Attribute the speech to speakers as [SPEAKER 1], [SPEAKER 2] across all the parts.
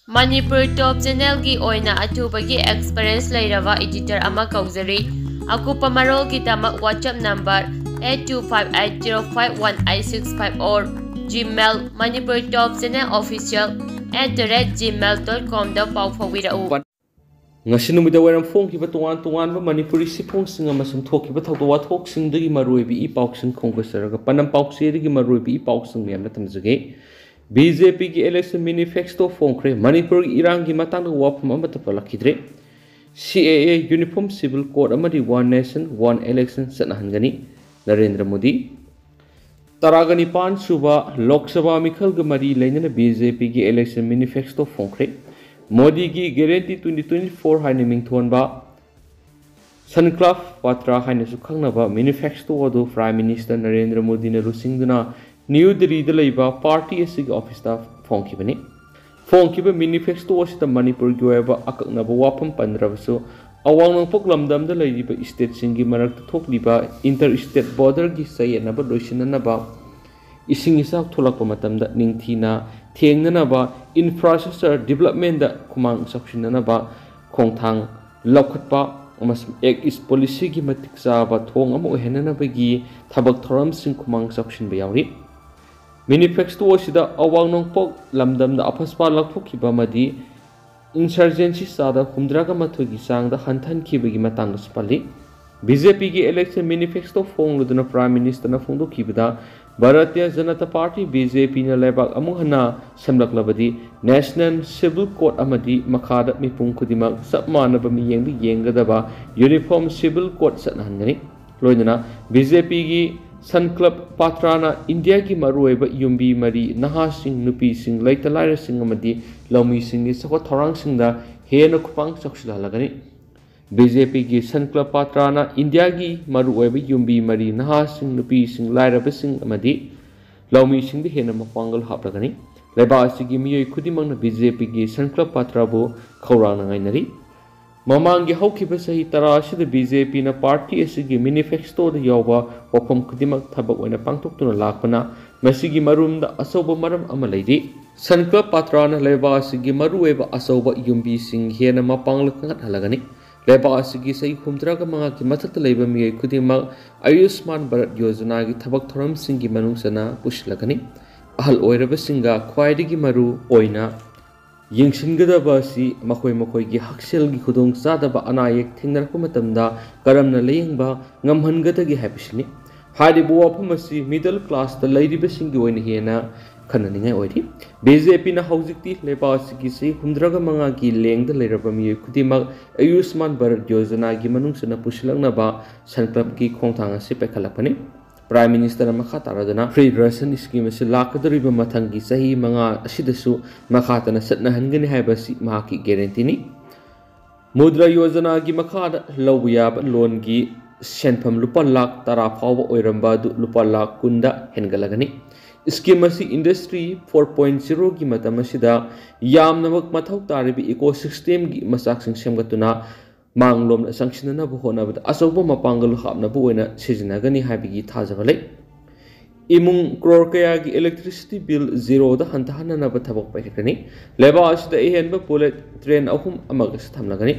[SPEAKER 1] Manipur Top Channel की ओइना अथुबगी experience लेरवा editor अमा कौजरी अकुपा मरोल की तमक WhatsApp नंबर 8258051865 और Gmail Manipur Top Channel Official @gmail.com दा पाउ फौविराउ
[SPEAKER 2] ngasi numida waram phone ki batuan tuan ba manipuri sipong singa masum thok ki bathau wa thok sing dagi maroi bi I pauk sing khongkasar ga panam pauk se dagi maroi bi I pauk sing mem na tamjage BJP ki election manifesto phongkre manipur irang gi matang wa phum amata palakidre CAA uniform civil code amadi one nation one election sanahangani Narendra Modi taragani pan suba lok sabha mikhal ga mari leinana BJP ki election manifesto phongkre Modi की guarantee 2024 हाइने मिंगथोनबा सनक्लाफ पात्रा हाइने सुखंगनबा manifesto अदु prime minister Narendra Modi ने रुसिंगदना new Delhi द लैबा पार्टी एसिग ऑफिस दा फोंखिबने फोंखिबा manifesto असिदा मणिपुर की ओयबा अकनबा वाफम पंद्रबसु अवांग नंगपोक लमदम द लैरिबा स्टेट सिंगी मरक थोकलिबा इंटर स्टेट बॉर्डर की सयनबा लोइसिननबा इसिंग इसाक थोलकपा मतमदा निंगथीना थेंगनबा infrastructure development da khumang saksinanaba khongthang lokhatpa amasum ek is policy gi matik sa ba thong am ohenanaba gi thabak thoram sing khumang saksin ba yawi manifesto sida awang nongpok lamdam da aphaspa lakthokhi ba madi insurgency sada humdra ga mathu gi sang da hanthan ki ba gi matang spali BJP की election manifesto फोंग लुदना prime minister ना फोंदो किबदा Bharatiya Janata Party BJP ना लेबाक अमुहना सेमलकलबदी नेशनल सिविल कोड अमदी मखादा मिपुंग खुदिमक सब मानब मियेंग येंगदबा यूनिफॉर्म सिविल कोड सनहनगनी लोइना BJP की सन क्लब पात्राना इंडिया की मरुएब युम्बी मरी नहा सिंह नुपी सिंह लैतलायर सिंह अमदी लौमी सिंह सखो थोरांग सिंह दा हेन खुपांग सक्सुलालगनी BJP की सन क्लब पात्राना इंडिया की मरुएब युम्बी मरी नहा सिंह नुपी सिंह लायरब सिंह अमदी लौमी सिंह हेन मपांगल हापलगनी लेबासी की मियोय खुदिमंग BJP की सन क्लब पात्राबो खौरांगाइनरी ममांगी हौखिबा सही तरासिद BJP ना पार्टी असिगी मैनिफेस्टो द यावबा वफम खुदिमक थबक ओइना पांगथोक्तुना लाखपना मसिगी मरुमदा असौबा मरम अमा लैरि सन क्लब पात्राना लेबासिगी मरुएबा असौबा युम्बी सिंह हेन मपांगल खंगत हलगनी लेबासिगी सही हुमद्राग मंगा की मथक लैबा मियोय खुदिमक आयुष्मान भारत योजना की थबक थोरम सिंगी मनुंगसना पुशलगनी अहल ओइरबा सिंगा ख्वाइदगी मरु ओइना यंगसिनगदबासी मखोय मखोय की हक्सेल की खुदोंग चादबा अनायक थेंगनरप मतमदा करमना लेयंगबा ngamhangadaगी हैबिसनि हारिबो वाफमसी मिडल क्लास द लैरिबसिंगी ओइना हेना खननिङै ओइरि BJP ना हौजिकति लेबासिगी से हुमद्रागा मंगा की लेंगद लैरबा मियोय खुदिमक आयुष्मान भारत योजना की मनुंगसना पुशलंगनबा सनक्लब की खोंथांग से पेखलपनि प्राइम मिनिस्टर मखा तारदना फ्री राशन स्कीम से लाकदरिबा मथंगी सही मंगा असिदसु मखातना सत्नहनगनि हाइबसि माकी गारंटीनि मुद्रा योजना की मखादा लौयाब लोन की सेनफम लुपा लाख 10 फाव ओइरंबा दु लुपा लाख 10 हेनगलगनि स्कीम असी इंडस्ट्री 4.0 की मतम असिदा यामनमक मथौ तारिबि इकोसिस्टम की मसाकसिंग सेमगतुना मांगलोम संक्षिनना होनाबद असौब मपांगल हाबनबु ओइना सिजनगनि हाबिगी थाजबलै इमुंग क्रोर कया की इलेक्ट्रिसिटी बिल 0 द हंतहननब थबक पैखनि लेबा असिदा एहेनब bullet train अहुम अमगस थमलगनि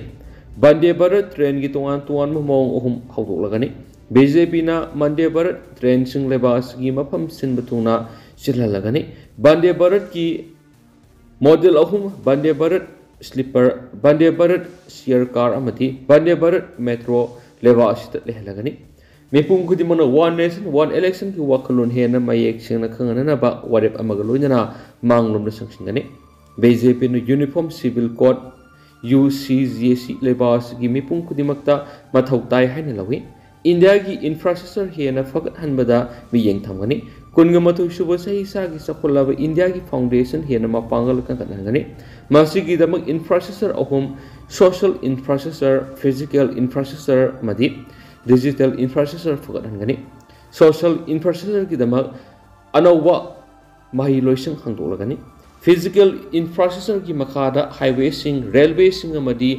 [SPEAKER 2] Vande Bharat train की तोवान मोंग अहुम हौदोलगनि BJP ना वंदे भारत ट्रेन सिंग लेबास की मफम सिनबथुना सिलहलगनि वंदे भारत की मॉडल अहुम Vande Bharat sleeper Vande Bharat share car अमथि वंदे भारत मेट्रो लेबासित लेहलगनि मिपुंग खुदिमना वन नेशन वन इलेक्शन की वखलोन हेना मयेक सेंगना खंगननबा वरेप अमग लोइना मांगलोम संगसिंगनि BJP नु यूनिफॉर्म सिविल कोड UCGC लेबास की मिपुंग खुदिमक्ता मथौ ताय हाइना लवी इंडिया की इंफ्रास्ट्रक्चर हेना फगत हनबदा मियेंग थमगनि कुनगा मथु सुब सही सागी सखोलाब इंडिया की फाउंडेशन हेना मपांगल कंगनगनि मासिगी दमक इंफ्रास्ट्रक्चर अहुम सोशल इंफ्रास्ट्रक्चर फिजिकल इंफ्रास्ट्रक्चर मदि डिजिटल इंफ्रास्ट्रक्चर फगत हनगनि सोशल इंफ्रास्ट्रक्चर की दमक अनौवा माही लोइसंग खंगदोलगनि फिजिकल इंफ्रास्ट्रक्चर की मखादा हाईवे सिंग रेलवे सिंग अमदि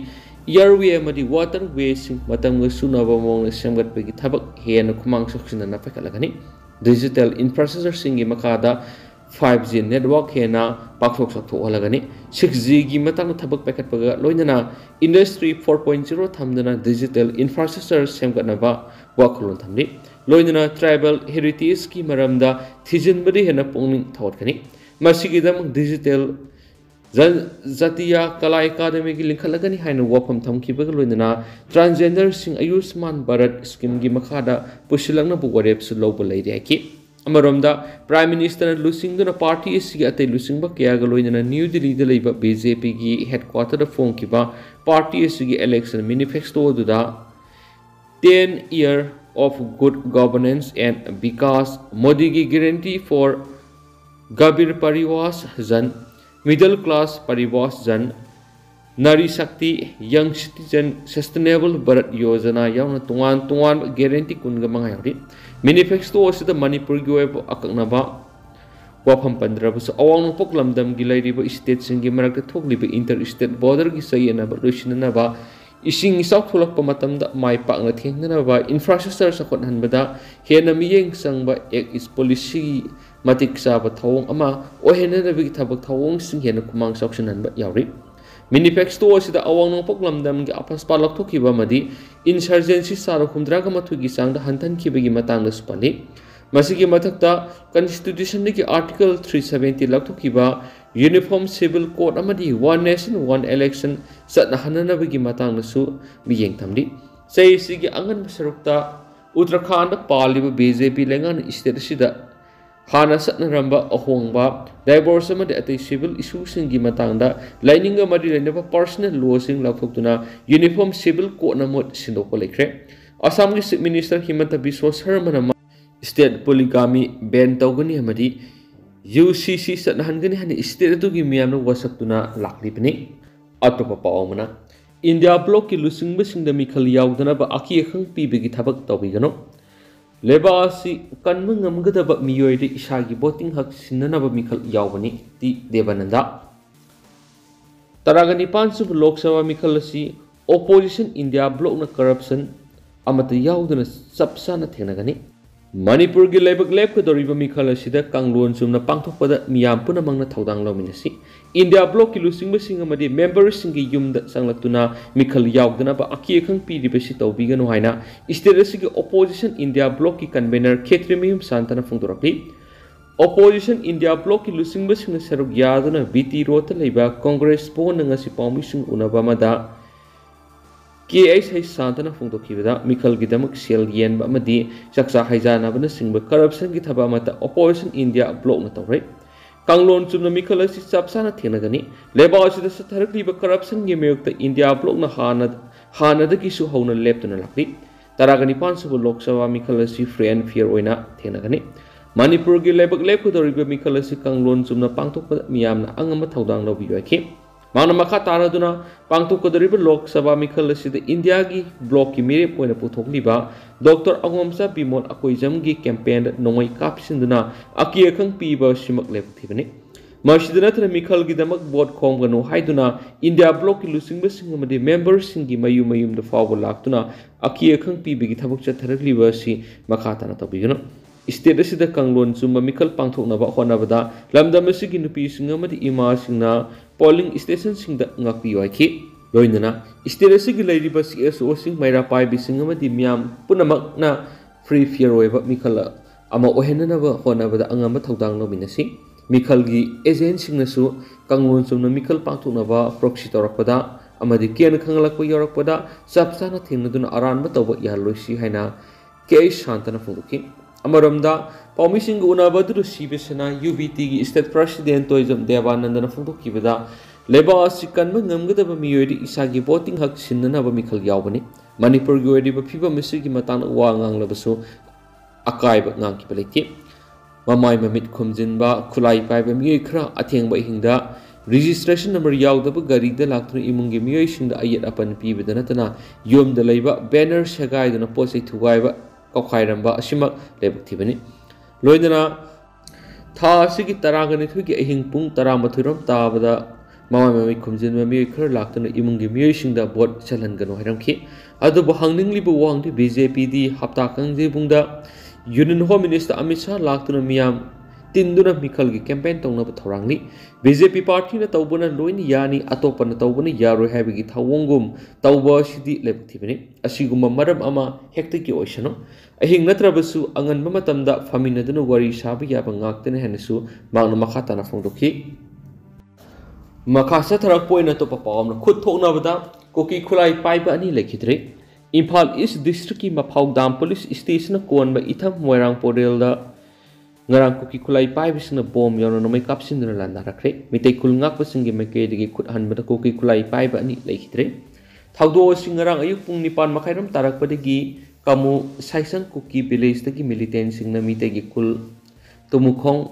[SPEAKER 2] एयरवे अमदि वाटरवे सिंग मतंग सुनब मोंग सेमगत की थबक हेन खुमांग सक्सिनना फेकलगनि डिजिटल इंफ्रास्ट्रक्चर सिंग की मखादा 5G network hena pakthok sakthok halagani 6G gi matang thabak packet paga loinana industry 4.0 thamdana digital infrastructure semgatnaba wakhulon thamni loinana tribal heritage ki maramda thijinbari hena pongning thawtkani masigidam digital Zatiya Kala Academy ki linkhalagani haina wafam thamkibaga loinana transgender sing Ayushman Bharat scheme gi makhada pushilangna bu warep su lobo leire ki Amaromda Prime Minister Lusingduna party is at a Lusingba Kiagaloi in a New Delhi Deliva BJP headquarter of Fonkiba party is election manifesto to the 10-year of good governance and because Modi gi guarantee for Gabir Pariwas Zan middle class Pariwas Zan Nari Shakti Young Citizen Sustainable Bharat Yojana Yauna Tuan guarantee Kungamangari Manifesto was the Manipur Gueb Aknaba Wapam Pandrabus Awang Poklamdam Gilariba states in Gimarak Togliba interstate border Gisayana Rushinaba Ishing South Hulak Pamatam that my partner Tinganaba infrastructure Sakot Hanbada Henamiyang Sangba Ek is policy Matik Saba Tawong Ama or Henna Big Tabak Tawong Sing Kumang Soction and Yari. Manifesto was the Awang Poklamdam Gapas Palak Tokiba Madi insurgency Sarakumdraga Matugi sang the Hantan Kibagi Matanga Spani Masiki Matakta Constitution Article 370 Laktokiba Uniform Civil Code Amadi One Nation One Election Sat Nahanana Bigi Matanga Su Biyang Tamdi Say Sigi Angan Sarukta Uttarakhand Paliba BJP Lengan Istedashida Hana Satnaramba Ahongba divorce amadi atay civil issues singi matangda lining amadi lenaba personal laws sing laktokuna uniform civil code namot sindoko lekre Assam gi Chief Minister Himanta Biswa Sharma state polygamy ban tawgani amadi UCC satnahangani hani state atugi miyamna wasaktuna laklibni atopa paawmana India block ki lusingba singda mikhal yawdana ba aki khang pibegi thabak tawbigano Lebasi kanmang amgadaba miyoyde ishagi voting hak sinanaba mikhal yawbani ti Devananda Taragani pansub Lok Sabha mikhal asi opposition India block na corruption amata yawdana sapsana thenagani Manipur gi lebak leb ka doriba mikhal asida kanglon sumna pangthokpada miyam puna mangna thaudang lominasi India block ki lusingba singa madi members singi yumda sanglaktuna mikhal yawdana ba aki khang pidibasi tawbigano haina state asigi opposition India block ki convener Khetrimium Santana phungdorakli opposition India block ki lusingba singa saruk yaduna BT rota leiba Congress po nangasi pawmisung unaba mada KSI Santana Fungtokibada Mikhal Gidamak Sel Yen Bamadi Saksa Haijana Bana Singba corruption gi thaba mata opposition India block na tawre Kanglon chumna Mikhal asi sapsana thenagani leba asida satharakli ba corruption gi meyokta India block na hana da ki su hauna leptuna lakli taragani pansu Lok Sabha Mikhal asi free and fair oina thenagani Manipur gi lebak lepku doriba Mikhal asi kanglon chumna pangthokpa miyamna angama thaudang lobiyoki Mana makha taraduna pangthokadariba Lok Sabha mikhal asida India gi block ki mere poina puthokliba Dr. Agomsa Bimol Akoijam gi campaign nongoi kapsinduna aki akhang piba simak lepthibani Marsidana thana mikhal gi damak vote khomgano haiduna India block ki lusingba singamadi members singi mayum da fawba laktuna aki akhang pibi gi thabak chatharakliba si makha tana tabigano State asida kanglon chumba mikhal pangthoknaba honabada lamdam asigi nupi singamadi ima singna polling station singda ngakpi waiki loinana state asigi leiriba CSO sing maira pai bisingamadi miam punamak na free fair oiba mikhal ama ohenanaba honabada angamba thaudang lominasi mikhal gi agent singnasu kanglon chumna mikhal pangthoknaba proxy torakpada amadi ken khangalakpa yorakpada sapsana thingnaduna aranba tawba yaloisi haina ke shantana funduki Amaramda, Paumising Unabadu Sibisana, UBT gi State President Toism Devanandana Fungkibada, Leba Sikan Mangamgada Miyodi Isagi voting hak Sinanaba Mikhal Yawani, Manipur Guedi Piba Misiki Matan Wangang Labasu, Akai Nanki Peleki, Mamai Mamit Kumzinba, Khutlai Paiba Mikra, Ateng by Hinda, registration number Yawdaba Garida Lactri Imungi Miyoshin the Ayat upon Pibadanatana, Yum the Leba, banner Shagai than a posse to Waiba. Kaukairamba Ashimak Lebaktivani Loidana Ta Sigi Taragani Tuki Ahing Pung Taramathuram Tabada Mama Kumzin Mami Kur Laktana Imungi Mushing the board Chalangano Hiramki Adu Bahangli Buwang the BJP Haptakang de Bunda Union Home Minister Amit Shah Laktana Miam तिंदुना मिखल की campaign तौनब थौरांगनी BJP party न तौबना lion यानी अतोपन तौबना यारोय हाइबगी थावोंगुम तौबा सिदि लेबथिबनि असिगुम मरम अमा हेक्ति की ओइसनो अहिंग नत्रबसु अंगन ममतमदा फमिनदुना worry साब याबा ngaktene हेनसु मांगना मखा तना फोंदोखि मखा सथरक पोइना तो पावम खुद थोकनबदा कोकी खुलाई पाइबा अनि लेखिद्रे इम्फाल ईस्ट डिस्ट्रिक्ट की मफाउदाम पुलिस स्टेशन कोनबा इथम मोइरांग पोरेलदा ngarang kuki kulai pai bisna bom yono nomai kapsin duna landa rakre mitei kul ngak pasingi meke digi kut hanbada kuki kulai pai ba ni leikhidre thaudo sing ngarang ayuk pung nipan makhairam tarak padagi kamu saisang kuki village dagi militant singna mitei gi kul tumukhong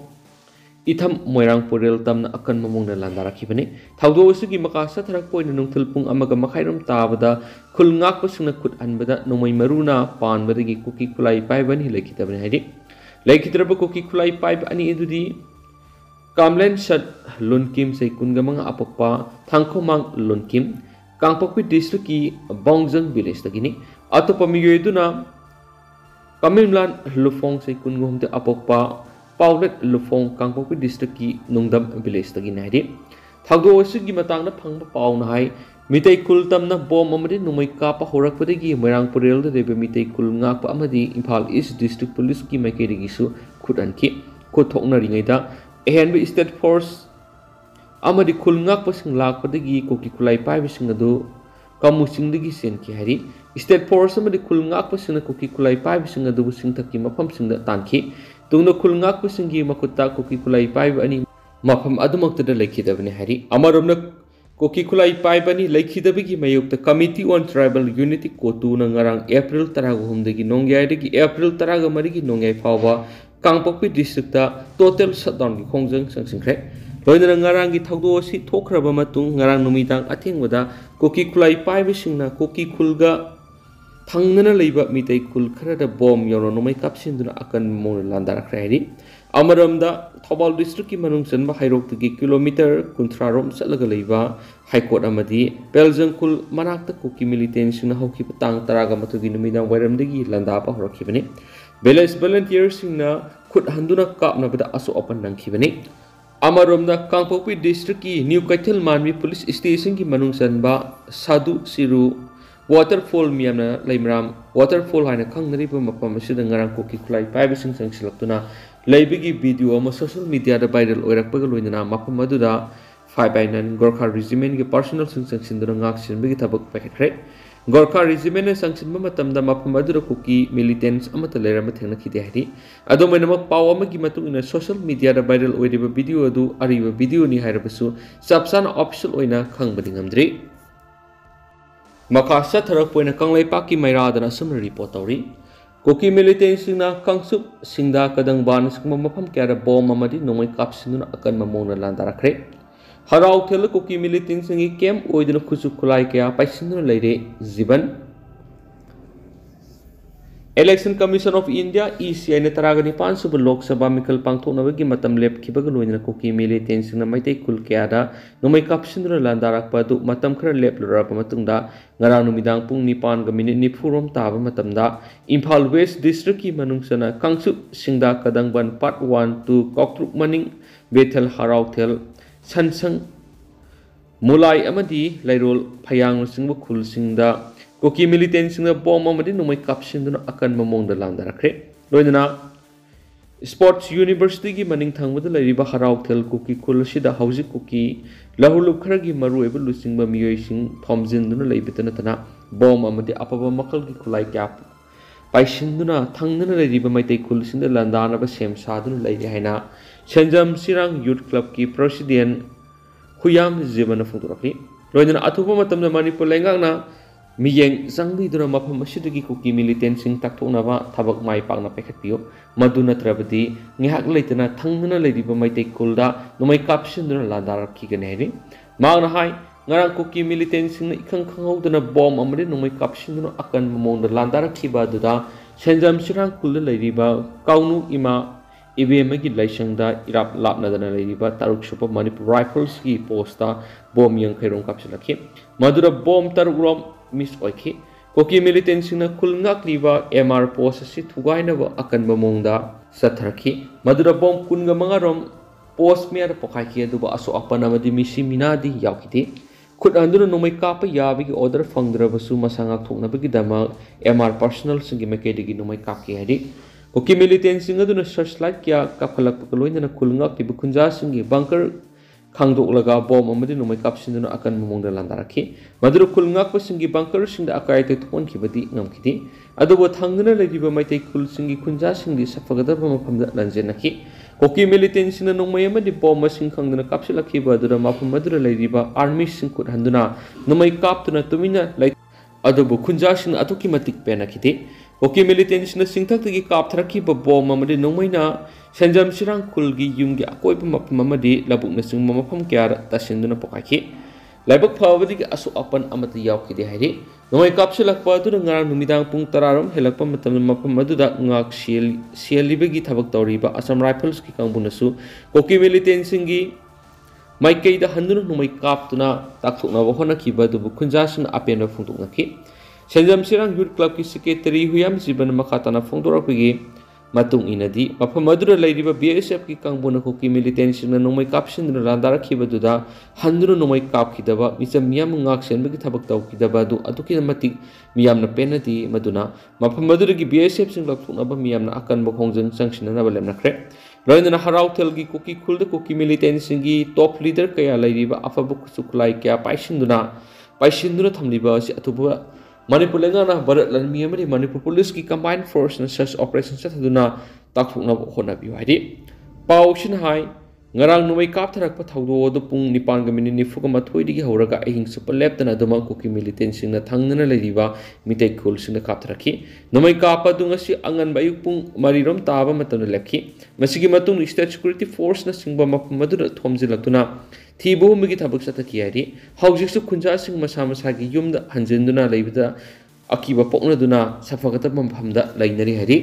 [SPEAKER 2] itham moirang porel tamna akan mamong na landa rakhibane thaudo sugi makasa tharak poina nungthul pung amaga makhairam tabada kul ngak pasingna kut hanbada nomai maruna pan badagi kuki kulai pai ba ni leikhidabane haidi लेखिद्रब कोकी खुलाई पाइब अनि एदुदी कामलेन सट लुनकिम से कुनगमंग अपपा थांखोमांग लुनकिम कांगपोकपि district की बोंगजंग village तगिनी अतोपमियोदुना कमिमलान लुफोंग से कुनगोमते अपपा पाउलेट लुफोंग कांगपोकपि district की नुंगदम village तगिनी हाइदि थागदोसुगी मतांगना फंगबा पाउना high मितै कुल तमना बॉम अमदि नुमै कापा होरकपदगी मोइरांग पुरेल देबे मितै कुल ngakpa amadi Imphal east district police की मैकेरिगिसु खुदनखि खुथोकनरिङैदा एहेनबे स्टेट फोर्स amadi कुल ngakpa सिंग लाकपदगी कोकी खुलाई पाइबसिंग अदु कमुसिंगदगी सेनखि हारि स्टेट फोर्स amadi कुल ngakpa सिंग कोकी खुलाई पाइबसिंग अदु सिंगथकि मफम सिंग तानखि तुंगनो कुल ngakpa सिंगी मकुत्ता कोकी खुलाई पाइब अनि मफम अदुमक्तदा लेखिदबनि हारि अमरमना कोकी खुलाई पाइबनी लेखिदबगी मयुक्त कमिटी ऑन ट्राइबल यूनिटी कोतु नंगरांग अप्रैल 13 नोंग्याइदगी अप्रैल 13 नोंग्याइ फावबा कांगपोकपि डिस्ट्रिक्ट टोटल शटडाउन की खोंजंग संसिंख्रे लोइना ngarang gi thawdo si thokraba matung ngarang numitang athengwada कोकी खुलाई पाइबसिंगना कोकी खुलगा थंगना लेबा मितै कुल खरदा बॉम योनो नोमै कापसिंदुना अकन मोन लांदारख्रे हाइदि अमरमदा थौबाल डिस्ट्रिक्ट की मनुंग चनबा हाइरोक्तगी किलोमीटर 30 रोम चलगा लेबा हाईकोर्ट अमदी बेलजंग कुल मनाक्ता कोकी मिलिटेंट सिंगना हौखिबा तांग तरागा मथुगी नुमिदांग वैरमदगी लंदापा होरखिबने विलेज वॉलंटियर सिंगना खुद हंदुना कापनबदा असो अपन नंखिबने अमरमदा कांगपोकपि डिस्ट्रिक्ट की न्यू कैथल मानवी पुलिस स्टेशन की मनुंग चनबा साधु सिरु waterfall miyamna leimram waterfall haina khangnariba mapam asida ngarang koki khulai paibasing sangsilakuna leibigi video ama social media da viral oirakpaga loinana mapam aduda 5/9 gorkha regiment gi personal sangsinduna ngak sinbigi thabak pakhre gorkha regiment sangsinba matamda mapam adura koki militants amata lerama thengna khide hari adomainama paw ama gi matung ina social media da viral oiriba video adu ariba video ni hairabasu sapsana official oina khangbadi ngamdri मकासा थरक पोइना कंगलै पाकी मैरादना सम report तौरी कोकी militant सिंगना कंगसुप सिंगदा कदंग बान सिंगम मफम क्यारा Baum अमदि नोमै कापसिनुना अकन ममोंना लांदारखरे हराउ Thiel कोकी militant सिंगी cam ओइदना खुसु खुलाई क्या पैसिनुना लेरे जीवन election commission of India ECI ने तरागनि 5 लोकसभा मिखल पांगथोनबगी मतम लेपखिबग लोइना कोकी मिलिटेंट सिंगना मैतै कुल क्यादा नोमै कापसिनुना लांदारखपा दु मतम खर लेपलुराप मतुंगदा ngarang numidang pung 9:90 rom taba matamda Imphal West District ki manungsana Kangsu Singda Kadangban Part 1 to Koktruk Maning Bethel Harau Thel Sansang Mulai amadi Lairol Phayang Singba Khul Singda Koki militant singna bom amadi numai kapsinduna akan mamongda landarakre loinana Sports University की मनिंग थांगबदा लैरिबा हराउ Thiel cookie कुल सिदा हौजी cookie लहुलुब खरगी मरुएबा लुसिंगबा मियोइसिंग थोमजिनदुना लैबितना तना Baum अमदि अपबा मखल की खुलाई cap पाइसिंदुना थांगना लैरिबा Meitei कुलसिंदा लंदानबा same सादुना लैरि हाइना सेंजम Sirang youth club की president हुयाम जीवन फुंदुरखि लोइना अथुबा मतमदा Manipur लेंगांगना मियेंग संगबिदुना मफम असिदगी cookie militant Singh ताकथोनबा थबक my पाकना पेखतपियो मदु नत्रबदी ngiak leitana thangna leiriba maitai kulda nomai kapsinduna landarakigane hairi magna hai ngarang koki militant singna ikhang khanghauduna bom amri nomai kapsinduna akan mamongda landarakhiba duda senjam sirang kulda leiriba kaunu ima ibemagi laisangda irap lapnadana leiriba taruk supa manipur rifles ki posta bom yang khairong kapsilakhi madura bom taruk rom miss oikhi Kuki militant singna khulngak liba MR post asi thugainaba akanba mongda satharki madura bom kunga mangarom post me pokai ki aduba aso apana madi misi minadi yaukiti khut anduna nomai kapa yabi order fangdra basu masanga thokna bagi dama MR personal singi mekedi nomai kapki hadi Kuki militant singa duna searchlight kya kapkhalak pakaloina khulngak liba kunja singi bunker Kangdok laga bom amadi nomai kapsinduna akan memongda landaraki madura khulngak pasingi bunker singda akai te thon kibadi ngamkiti adubo thangna lediba maitai khul singi kunja singdi safagada mafamda lanjenaki Kuki militant sina nomai amadi bom masing khangduna kapsilaki badura mapham madura lediba army singkut handuna nomai kaptuna tumina lai adubo kunja sing atuki matik penakiti Kuki militant sina singthak kaptharaki ba bom amadi nomai na Senjam sirang kulgi yumgi akoi pemapam amadi labuk nasing mamapam kya tasinduna pokaki labuk phawadi asu apan amati yaukidi hairi nomai kapsilakpa adu ngarang numidang pung tararam helakpa matam mapam maduda ngak sialibagi thabak tawriba Assam Rifles ki kangbunasu Kuki militant singi maikai da handuna nomai kaptuna takthokna hona kiba dubu kunjasin apen phungtuknaki Senjam sirang youth club ki secretary huyam siban makatana phungdorakpigi Matung inadi mapham madura leiriba BSF ki kangbona Kuki militant singna nomai kapsinduna landarakhibaduda handuna nomai kapkhidaba micham miyam ngaksenbagi thabak tawkidaba du atuki matik miyamna penadi maduna mapham madura gi BSF sing lakthunaba miyamna akanba khongjang changsinanaba lemnakre loinana harauthel gi Kuki khulda Kuki militant singi top leader kaya leiriba afabu khutlai kya peisinduna thamliba asi atuba Manipur lengana barat lan miyamari Manipur police ki combined force na search operation sathaduna takthokna hona biwadi pawsin hai ngarang nomai kaptharak pa thawdo do pung 9:49 digi horaga ahing super leptana duma Kuki militant singna thangnana leriba mitai khul singna kaptharaki nomai kapa dungasi angan bayuk pung marirom taba matana lepki masigi matung state security force na singba madura thomjilaktuna Thibo migi thabak sathaki ari haujiksu kunja sing masagi yumda hanjenduna leibda akiba pokna duna safagata mamhamda lainari hari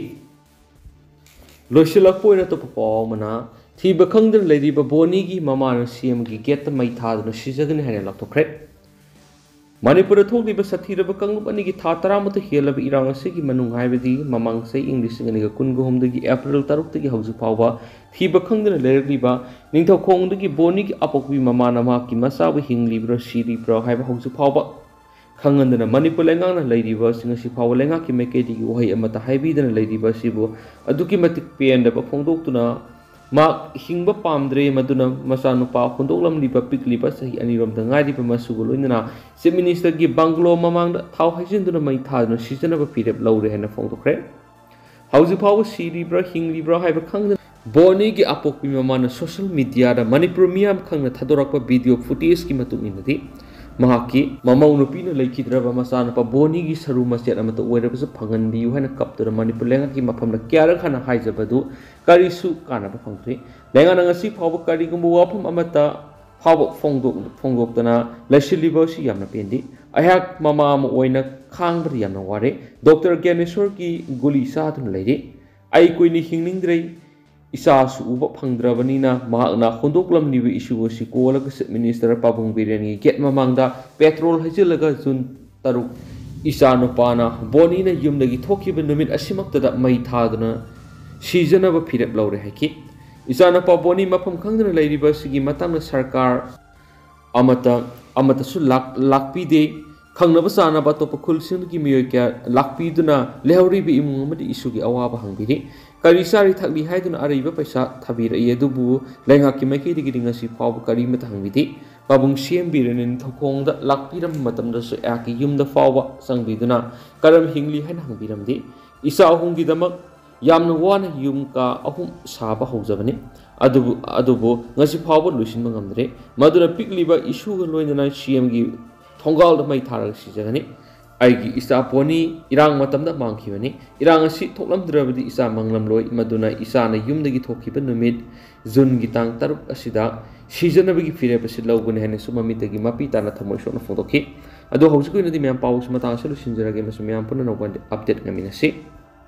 [SPEAKER 2] loisilakpoina to papaw mana thiba khangdar leiriba boni gi mamana CM gi get mai thaduna sijagani hana laktokre Manipur thokliba sathiraba kangup ani gi tha 10 helaba irang asigi manung haibadi mamang sei English ngani ga kungo dagi April 3 dagi hauju pawba thiba khangdana lerliba ningthau khong dagi boni gi apokwi mamana ma ki masabu hinglibra siribra haiba hauju pawba khangandana Manipur lengana leiriba singasi pawba lenga ki mekedi gi wahai amata haibidana leiriba sibu aduki matik penda ba phongdoktuna ma hingba pamdre maduna masanu pa khondoklam liba pikliba sahi anirom da ngari pa masugoloinana chief minister gi banglo mamang thau haijinduna mai thaduna season ba pirep lawre hena phongdokre hauji phaw siribra hinglibra haiba khangna boni gi apokpi mamana social media da Manipur miyam khangna thadorakpa video footage ki matung inadi mahaki mamau nupina leikidraba masana pa boni gi saru masjid amata oirabasa phanganbi hana kaptura Manipur lenga ki mafamna kyara khana haijabadu karisu kana ba phangtri lenga ngasi phawba kari gumbu wafam amata phawba phongdoktana lasiliba si yamna pendi ayak mama am oina khangbar yamna ware Dr. Gyaneshwar ki guli sa thun leiri ai koini hingningdrei isa su uba phangdrabanina mahakna khondoklam niwe issue si kolaga minister pabung birani get mamangda petrol hajilaga jun taruk isa no pana boni na yumdagi thokiba numit asimaktada mai thaduna season ba phirep lawre haki isa na pa boni mafam khangdana leiriba sigi matamna sarkar amata su lakpi de khangnaba sana ba to pakhul sin gi miyoy kya lakpi duna lehori bi imung amadi issue gi awaba hangbiri Karisari thakli haiduna ariba paisa thabira yedubu lenga ki maiki digi ngasi phaw kari mata hangbidi babung CM birenin thokongda lakpiram matamda su aki yumda phaw sangbiduna karam hingli hain hangbiramdi isa ahungi damak yamna wana yumka ahum saba hojabani adubu ngasi phaw lusin mangamdre maduna pikliba issue ga loinana CM gi thongal da mai tharak sijagani aigi isa poni irang matamda mangkhibani irang asi thoklamdrabadi isa manglamloi maduna isa na yumdagi thokhiba numit jun gi tang taruk asida seasonabagi firep asi lawgun hene sumamitagi mapi tana thamoi sona photokhi ado hausuku inadi myam pawus matang salu sinjarage masum myam punna no update ngaminasi